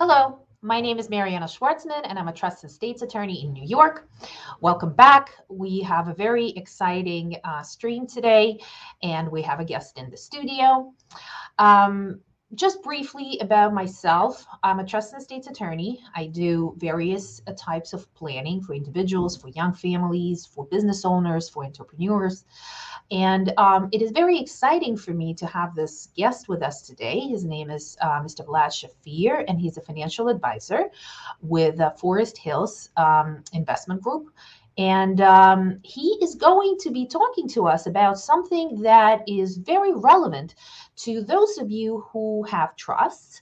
Hello, my name is Mariana Schwartzman, and I'm a trust and estates attorney in New York. Welcome back. We have a very exciting stream today, and we have a guest in the studio. Um, just briefly about myself, I'm a trust and estates attorney. I do various types of planning for individuals, for young families, for business owners, for entrepreneurs. And it is very exciting for me to have this guest with us today. His name is Mr. Vlad Shafir, and he's a financial advisor with Forest Hills Investment Group. And he is going to be talking to us about something that is very relevant to those of you who have trusts.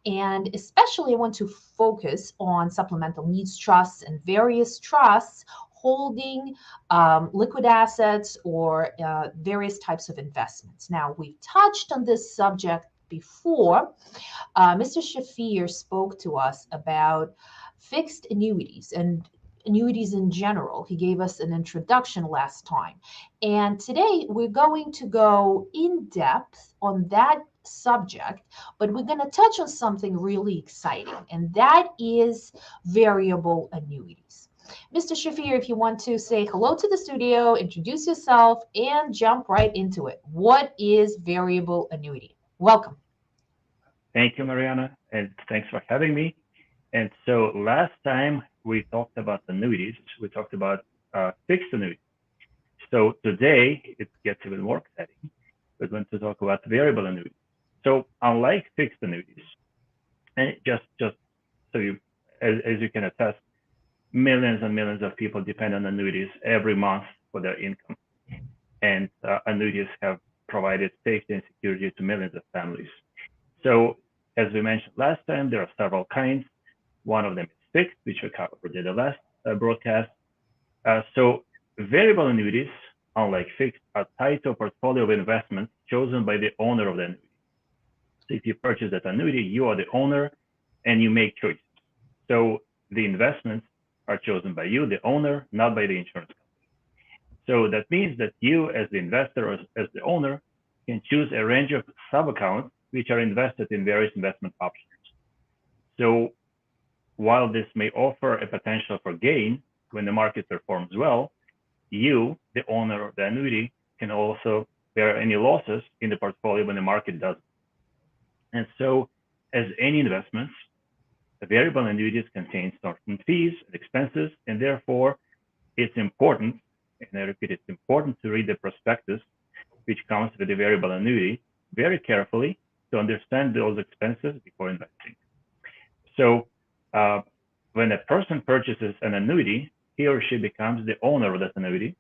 And especially, I want to focus on supplemental needs trusts and various trusts holding liquid assets or various types of investments. Now, we've touched on this subject before. Mr. Shafir spoke to us about fixed annuities and annuities in general. He gave us an introduction last time. And today we're going to go in depth on that subject, but we're going to touch on something really exciting, and that is variable annuities. Mr. Shafir, if you want to say hello to the studio, introduce yourself, and jump right into it. What is variable annuity? Welcome. Thank you, Mariana, and thanks for having me. And so last time we talked about annuities, we talked about fixed annuities. So today it gets even more exciting. We're going to talk about variable annuities. So unlike fixed annuities, and just so you, as you can attest, millions and millions of people depend on annuities every month for their income. And annuities have provided safety and security to millions of families. So as we mentioned last time, there are several kinds. One of them is fixed, which we covered in the last broadcast. So variable annuities, unlike fixed, are tied to a portfolio of investments chosen by the owner of the annuity. So if you purchase that annuity, you are the owner and you make choices. So the investments are chosen by you, the owner, not by the insurance company. So that means that you, as the investor or as the owner, can choose a range of sub-accounts which are invested in various investment options. So while this may offer a potential for gain when the market performs well, you, the owner of the annuity, can also bear any losses in the portfolio when the market doesn't. And so, as any investments, the variable annuities contain certain fees and expenses, and therefore it's important, and I repeat, it's important to read the prospectus, which comes with the variable annuity, very carefully to understand those expenses before investing. So when a person purchases an annuity, he or she becomes the owner of that annuity.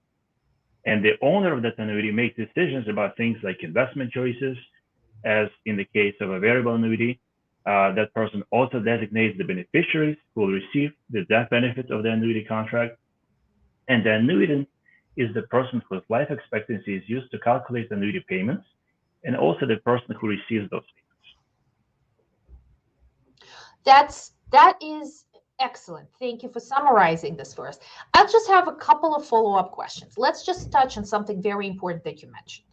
And the owner of that annuity makes decisions about things like investment choices, as in the case of a variable annuity. That person also designates the beneficiaries who will receive the death benefit of the annuity contract. And the annuitant is the person whose life expectancy is used to calculate annuity payments, and also the person who receives those payments. That is excellent. Thank you for summarizing this for us. I'll just have a couple of follow-up questions. Let's just touch on something very important that you mentioned.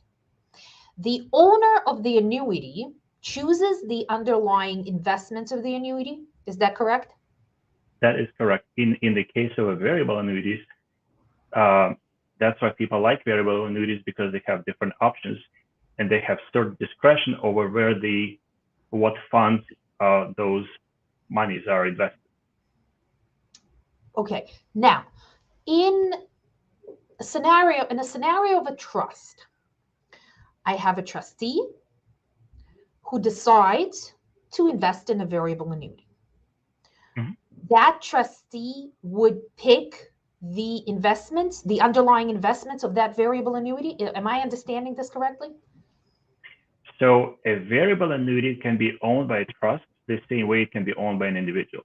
The owner of the annuity chooses the underlying investments of the annuity. Is that correct? That is correct. In the case of a variable annuities, that's why people like variable annuities, because they have different options and they have certain discretion over what funds those monies are invested. Okay. Now, in a scenario of a trust, I have a trustee who decides to invest in a variable annuity. Mm-hmm. That trustee would pick the investments, the underlying investments of that variable annuity. Am I understanding this correctly? So a variable annuity can be owned by a trust the same way it can be owned by an individual.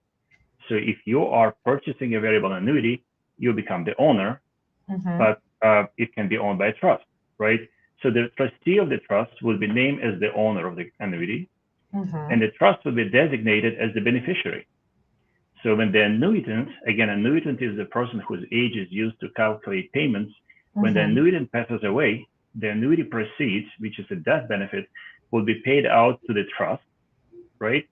So if you are purchasing a variable annuity, you become the owner, mm-hmm. but it can be owned by a trust, right? So the trustee of the trust will be named as the owner of the annuity, mm-hmm. and the trust will be designated as the beneficiary. So when the annuitant, again, annuitant is the person whose age is used to calculate payments. Mm-hmm. When the annuitant passes away, the annuity proceeds, which is a death benefit, will be paid out to the trust, right?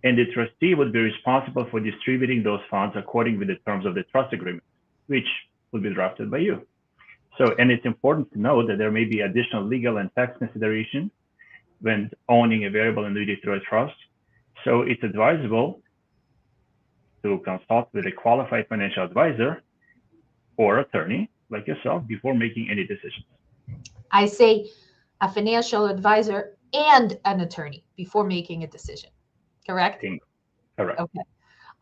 and the trustee would be responsible for distributing those funds according with the terms of the trust agreement, which will be drafted by you. So, and it's important to know that there may be additional legal and tax considerations when owning a variable annuity through a trust. So it's advisable to consult with a qualified financial advisor or attorney like yourself before making any decisions. I say a financial advisor and an attorney before making a decision, correct? Correct. Okay.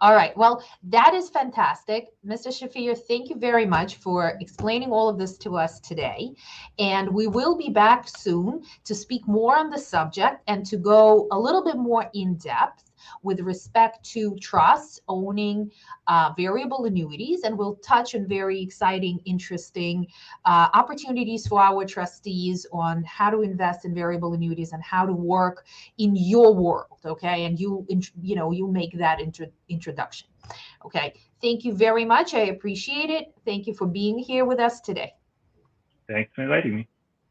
All right. Well, that is fantastic. Mr. Shafir, thank you very much for explaining all of this to us today. And we will be back soon to speak more on the subject and to go a little bit more in depth with respect to trusts, owning variable annuities. And we'll touch on very exciting, interesting opportunities for our trustees on how to invest in variable annuities and how to work in your world. Okay. And you make that introduction. Okay. Thank you very much. I appreciate it. Thank you for being here with us today. Thanks for inviting me.